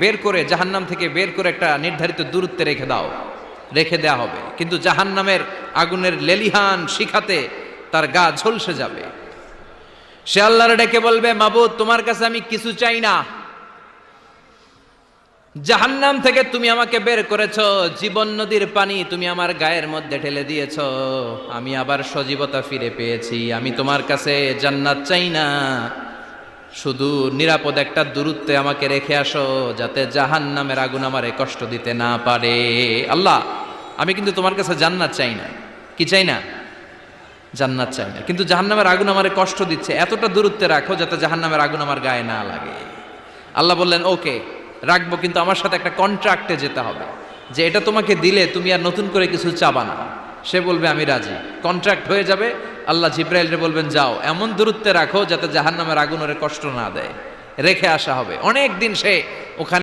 বের করে জাহান্নাম থেকে বের করে একটা নির্ধারিত দূরত্বে রেখে দাও, রেখে দেয়া হবে। কিন্তু জাহান্নামের আগুনের লেলিহান শিখাতে তার গা ঝলসে যাবে। সে আল্লাহর ডেকে বলবে, মাবুদ তোমার কাছে আমি কিছু চাই না, জাহান্নাম থেকে তুমি আমাকে বের করেছো, জীবন নদীর পানি তুমি আমার গায়ের মধ্যে ঢেলে দিয়েছো, আমি আবার সজীবতা ফিরে পেয়েছি। আমি তোমার কাছে জান্নাত চাই না, শুধু নিরাপদ একটা দূরত্বে আমাকে রেখে আসো, যাতে জাহান্নামের আগুন আমারে কষ্ট দিতে না পারে। আল্লাহ, আমি কিন্তু তোমার কাছে জান্নাত চাই না। কি চাই না? জান্নাত চাই না, কিন্তু জাহান্নামের আগুন আমারে কষ্ট দিচ্ছে, এতটা দূরত্বে রাখো যাতে জাহান্নামের আগুন আমার গায়ে না লাগে। আল্লাহ বললেন, ওকে রাখবো, কিন্তু আমার সাথে একটা কন্ট্রাক্টে যেতে হবে, যে এটা তোমাকে দিলে তুমি আর নতুন করে কিছু চাবা না। সে বলবে আমি রাজি, কন্ট্রাক্ট হয়ে যাবে। আল্লাহ জিব্রাইলকে বলবেন, যাও এমন দূরত্বে রাখো যাতে জাহান্নামের আগুন ওরে কষ্ট না দেয়। রেখে আসা হবে। অনেক দিন সে ওখানে